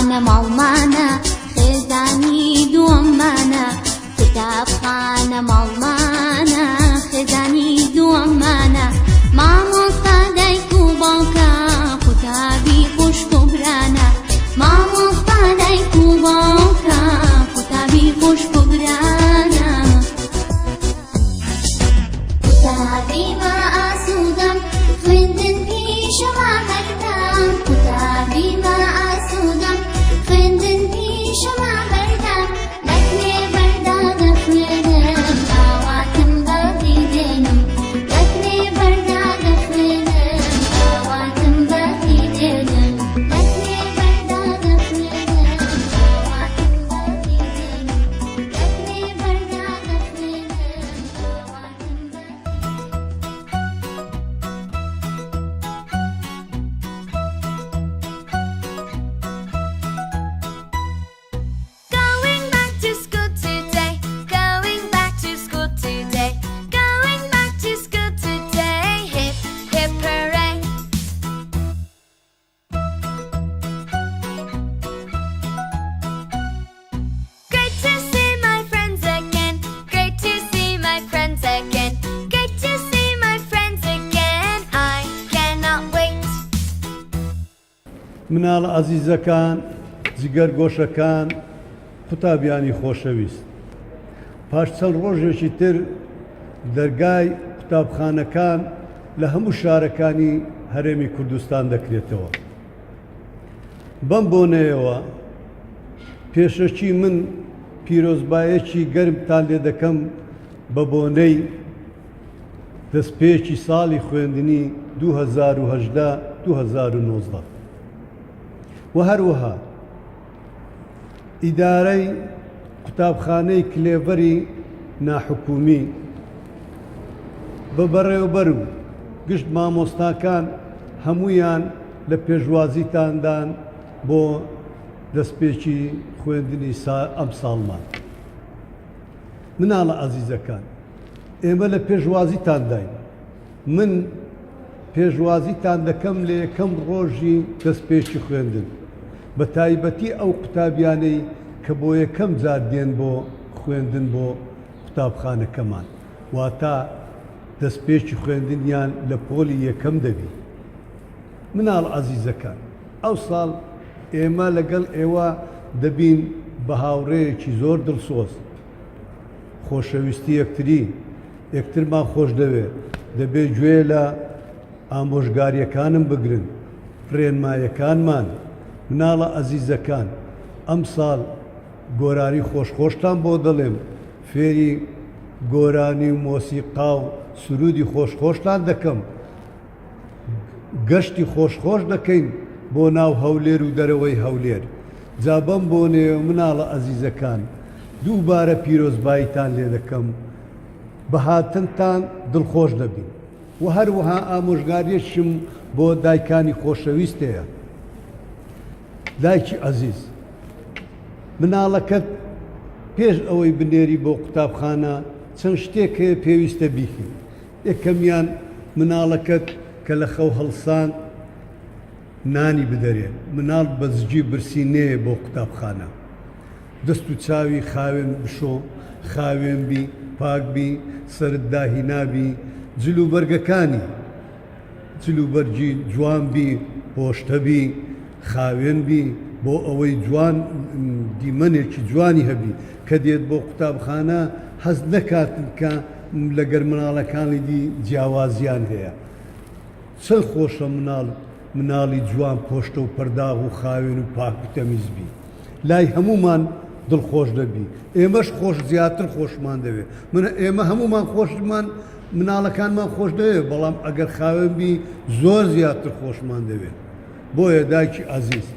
کتابخانە ماڵمانە خێزانی دووەممانە کتابخانە ماڵمانە خێزانی دووەممانە مامۆستا دایک و باوکە قوتابی خوشک و برانە مامۆستا دایک و باوکە قوتابی خوشک و برانە قوتابی ما ئاسوودەم خوێندن پیشەما هەردەم قوتابی ما ئاسوودەم خوێندن پیشەما هەردەم لەکرێ بەردا دەخوێنم ئاواتم بەدی دێنم لەکرێ بەردا دەخوێنم ئاواتم بەدی دێنم لەکرێ بەردا دەخوێنم ئاواتم بەدی دێنم لەکرێ بەردا دەخوێنم ئاواتم بەدی Going back to school today, going back to school today, going back to school today, hip, hip hooray. Great to see my friends again, great to see my friends again, great to see my friends again, I cannot wait. مناڵە عەزیزەکان، جگەرگۆشەکان، قوتابیانی خۆشەویست، پاش چەند ڕۆژێکی تر دەرگای قوتابخانەکان لە هەموو شارەکانی هەرێمی کوردستان دەکرێتەوە. بەم بۆنەیەوە پێشەکی من پیرۆزبایەکی گەرمتان لێ دەکەم بە بۆنەی دەستپێکی ساڵی خوێندنی 2018-2019 و هەروەها ئیدارەی قوتابخانەی کلێڤەری ناحکومی بە بەڕێوەبەر و گشت مامۆستاکان هەموویان لە پێشوازیتاندان بۆ دەستپێکی خوێندنی ئەم ساڵمان. مناڵە عەزیزەکان، ئێمە لە پێشوازیتان داین. من پێشوازیتان دەکەم لە یەکەم ڕۆژی دەستپێکی خوێندن، بە تایبەتی ئەو قوتابیانەی کە بۆ یەکەم جار دێن بۆ خوێندن بۆ قوتابخانەکەمان، واتە دەستپێکی خوێندنیان لە پۆلی یەکەم دەبی. مناڵ عەزیزەکان، ئەو ساڵ ئێمە لەگەڵ ئێوە دەبین بە هاوڕێیەکی زۆر دڵسۆز، خۆشەویستی یەکتری، یەکترمان خۆش دەوێت، دەبێت گوێ لە ئامۆژگاریەکانم بگرن، ڕێنمایەکانمان. مناڵە عەزیزەکان، ئەم ساڵ گۆرانی خۆشخۆشتان بۆ دەڵێم، فێری گۆرانی و مۆسیقا و سرودی خۆشخۆشتان دەکەم، گەشتی خۆشخۆش دەکەین بۆ ناو هەولێر و دەرەوەی هەولێر. جا بەم بۆنێ مناڵە عەزیزەکان، دووبارە پیرۆزباییتان لێ دەکەم، بە هاتنتان دڵخۆش دەبین و هەروەها ئامۆژگاریەکشم بۆ دایکانی خۆشەویست هەیە. دایکی عەزیز، مناڵەکەت پێش ئەوەی بنێری بۆ قوتابخانە چەند شتێک هەیە پێویستە بیکەی. یەکەمیان مناڵەکەت کە لە خەو هەڵسان نانی بدەرێن. مناڵ بەزجی برسی نەیە بۆ قوتابخانە. دەست و چاوی خاوێن بشۆ، خاوێن بی، پاک بی، سەرت داهینابی، جلوبەرگەکانی جلوبەرگی جوان بی، پۆشتە بی، خاوێن بی، بۆ ئەوەی جوان دیمەنێکی جوانی هەبی کە دێت بۆ قوتابخانە حەز نەکاتن کە لەگەر مناڵەکانی دی جیاوازیان هەیە. چەند خۆشە مناڵی جوان پۆشتە و پەرداغ و خاوێن و پاک و تەمیز بی، لای هەمومان دڵخۆش دەبی. ئێمەش خۆش زیاتر خۆشمان دەوێت. ئێمە هەمومان خۆشمان مناڵەکانمان خۆش دەوێت، بەڵام ئەگەر خاوێن بی زۆر زیاتر خۆشمان دەوێت. بۆیە دایکی عەزیز،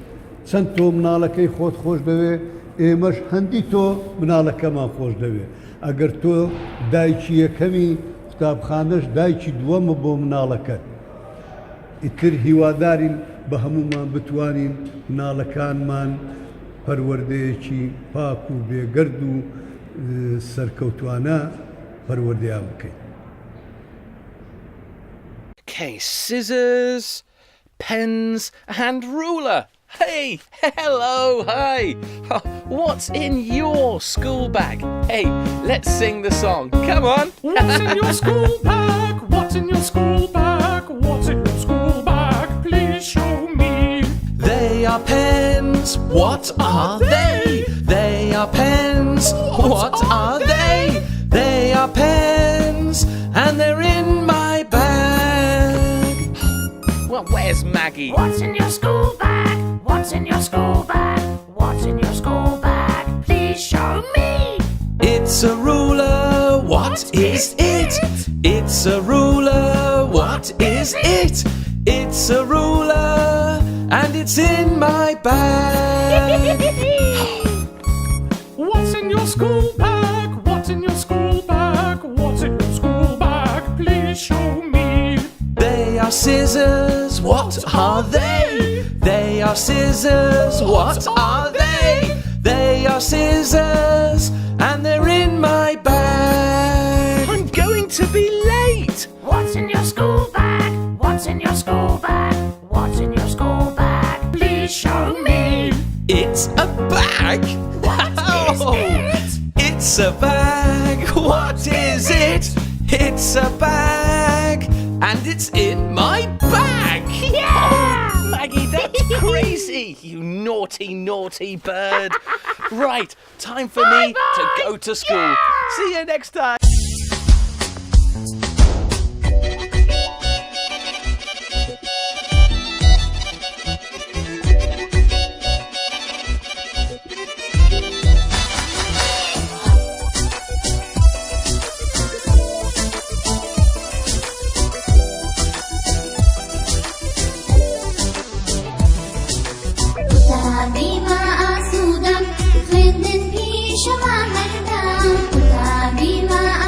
چەند تۆ مناڵەکەی خۆت خۆش دەوێت، ئێمەش هەندی تۆ مناڵەکەمان خۆش دەوێت. ئەگەر تۆ دایکی یەکەمی قوتابخانەش دایکی دووەمە بۆ مناڵەکەت. ئیتر هیوادارین بە هەمومان بتوانین مناڵەکانمان پەروەردەیەکی پاک و بێگەرد و سەرکەوتوانە پەروەردەیان بکەین. Okay, scissors, pens and ruler. Hey, hello, hi. What's in your school bag? Hey, let's sing the song. Come on. What's in your school bag? What's in your school bag? What's in your school bag? Please show me. They are pens. What are they? They are pens. What are they? They are pens, and they're in my bag. Well, where's Maggie? What's in your school bag? What's in your school bag? What's in your school bag? Please show me. It's a ruler. What is it? It's a ruler. What is it? It's a ruler, and it's in my bag. What's in your school bag? What's in your school bag? What's in your school bag? Please show me. They are scissors. What are they? They are scissors. What are they? They are scissors, and they're in my bag. I'm going to be late. What's in your school bag? What's in your school bag? What's in your school bag? Please show me. It's a bag. What is it? It's a bag. What is it? It's a bag, and it's in my bag. Yeah! Oh, Maggie, that's crazy. You naughty, naughty bird. Right, time for me to go to school. Yeah! See you next time. كتابي ما أسودم خوێندن پیشەما هەردام. كتابي ما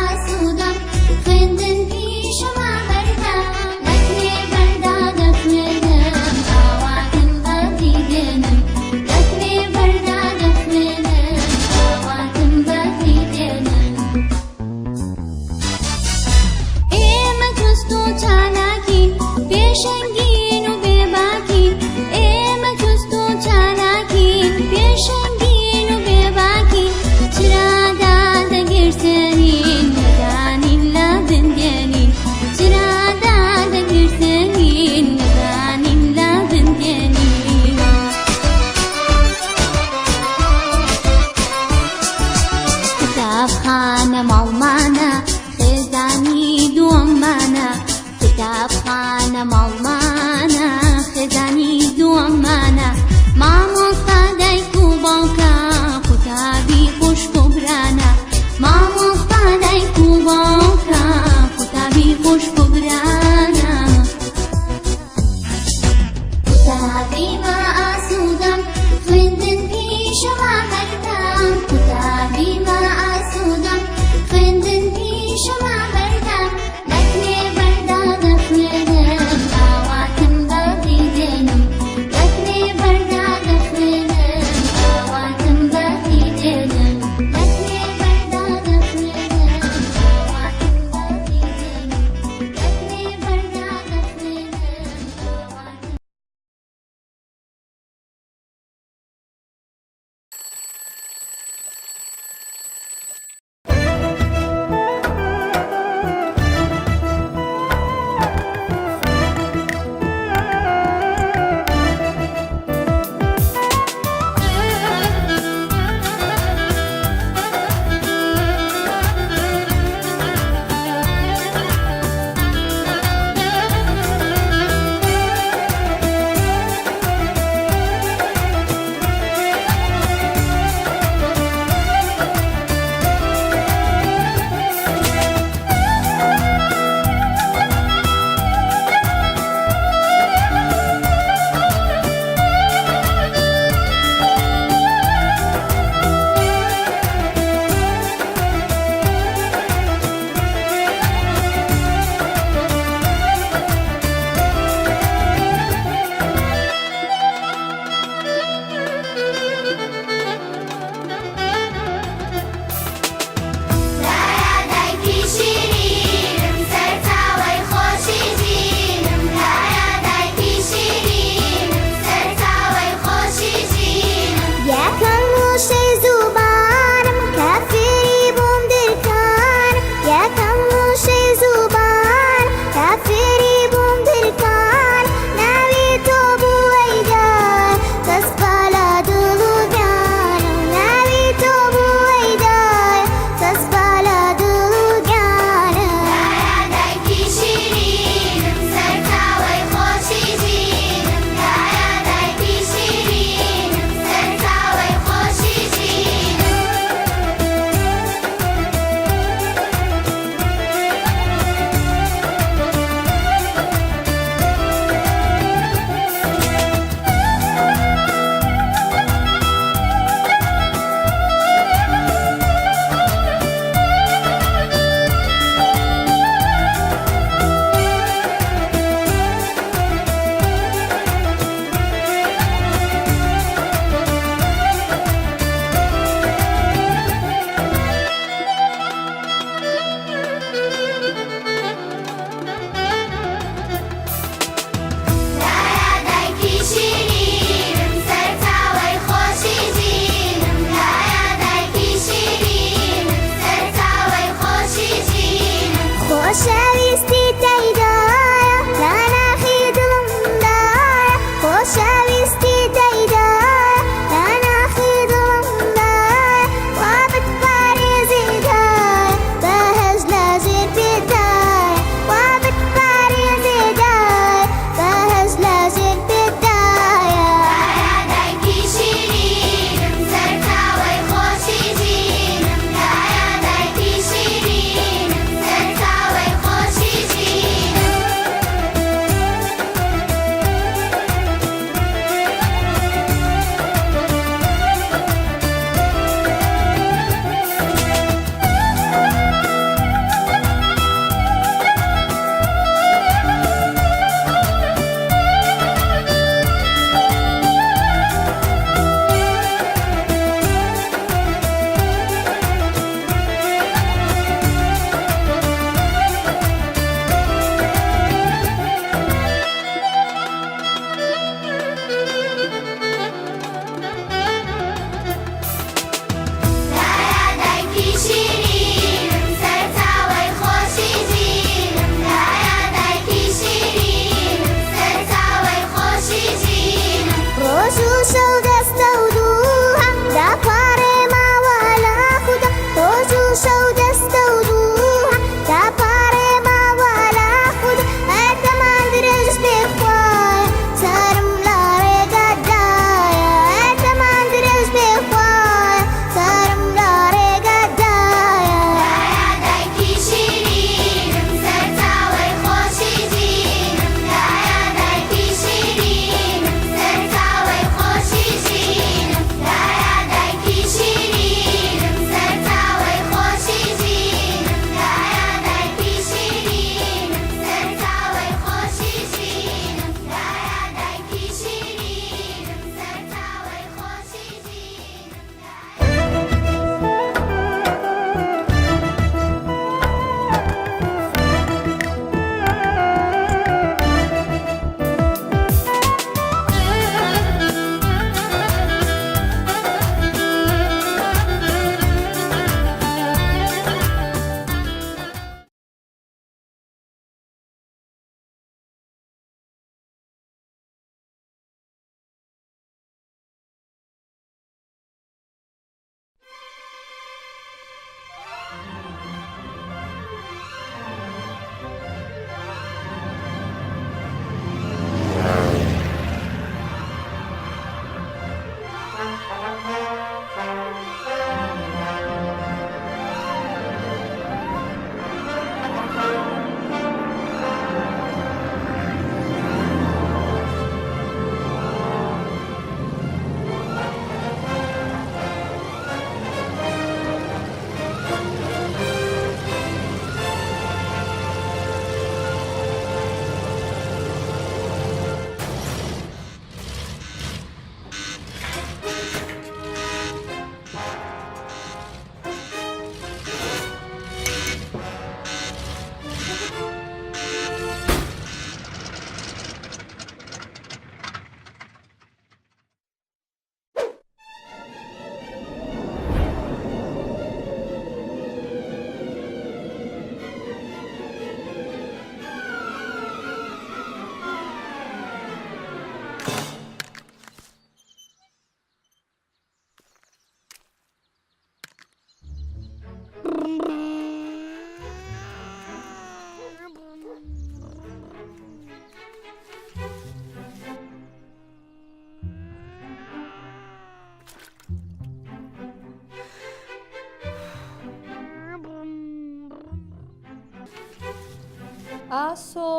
ئاسۆ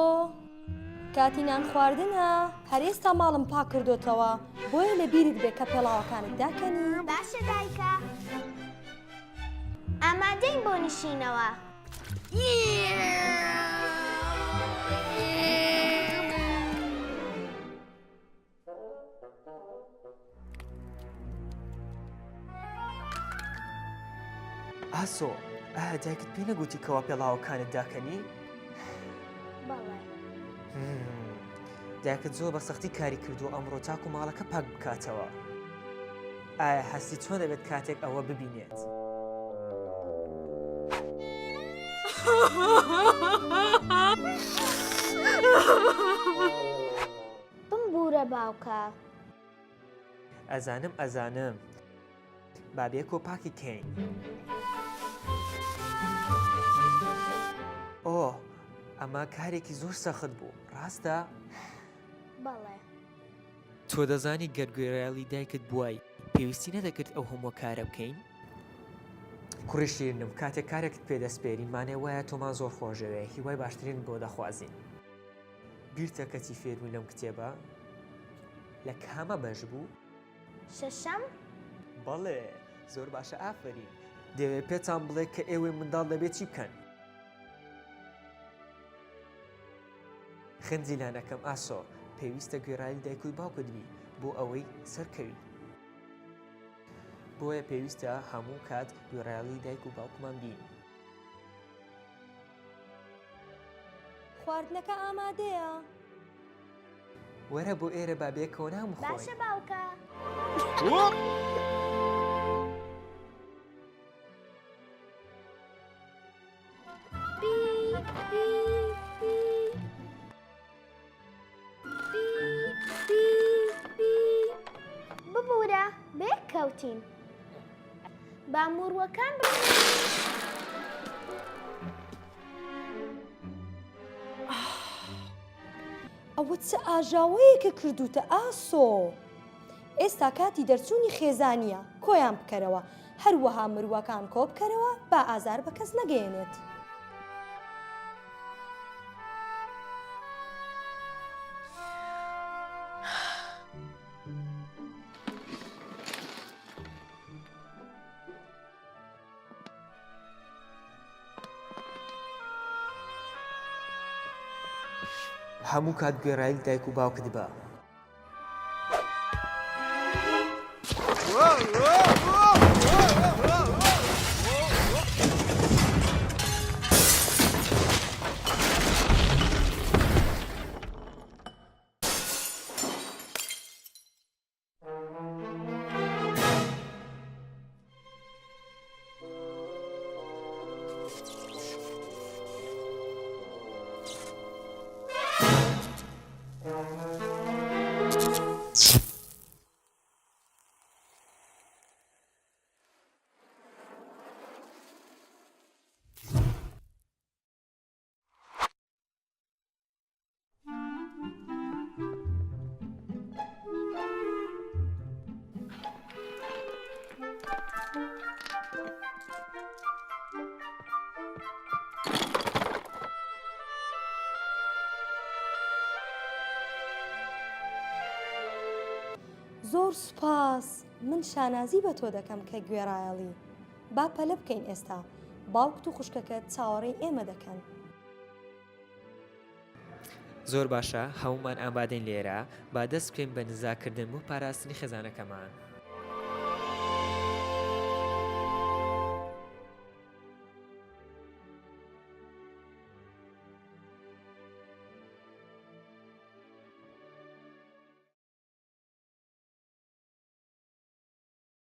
کاتی نان خواردنە هەر ئێستا ماڵم پاک کردوتەوە بۆیە لە بیرت بێ کە پێڵاوەکانت داکەنی. باشە دایکە. ئامادەین بۆ نشینەوە. ئاسۆ ئایا دایکت پێ نەگوتی کەوا پێڵاوەکانت داکەنی؟ بەڵێ. دایکت زۆر بە سەختی کاری کردو ئەمڕۆ تاکو ماڵەکە پاک بکاتەوە. ئایا هەستی چۆن دەبێت کاتێک ئەوە ببینێت؟ بمبورە باوکە. ئەزانم بابێ کۆپاکی کەین. ئۆ ئەمە کارێکی زۆر سەخت بوو ڕاستە؟ بەڵێ. تۆ دەزانی گەرگوێرایڵی دایکت بووای پێویستی نەدەکرد ئەو هەموو کارە بکەین؟ کوڕی شیرنم کاتێک کارێکت پێدەستپێری مانێ وایە تۆمان زۆر خۆشەوێ هیوای باشترین بۆ دەخوازین. بیرتە کەچی فێربوو لەم کتێبە لە کامە بەش بوو؟ شەشەم؟ بەڵێ زۆر باشە ئافرین. دەوێت پێتان بڵێ کە ئێوەی منداڵ دەبێت چی بکەن؟ خنجیلانەکەم ئاسۆ پێویستە گوێرایی دایک و باوکت بی بۆ ئەوەی سەرکەوی. بۆیە پێویستە هەموو کات گوێرایڵی دایک و باوکمان بین. خواردنەکە ئامادەیە. وەرە بۆ ئێرە بابێکەوە نام خۆین. باشە باوکە. ببوورە بێک کەوتین. با مورووەکان ئەوە چه ئاژاوەیەکە کردوتە ئاسۆ. ئێستا کاتی دەرچوونی خێزانیە کۆیان بکەرەوە هەروەها مرووەکان کۆ بکەرەوە با ئازار بە کەس نەگەێنێت. هەموو کات گوێرایی دایک و باوکت بە. زۆر سوپاس. من شانازی بە تۆ دەکەم کە گوێڕایەڵی. با پەلە بکەین ئێستا باوکت و خوشکەکەت چاوەڕێی ئێمە دەکەن. زۆر باشە هەمومان ئامادەین لێرە با دەست بکەین بە نزاکردن بۆ پاراستنی خێزانەکەمان.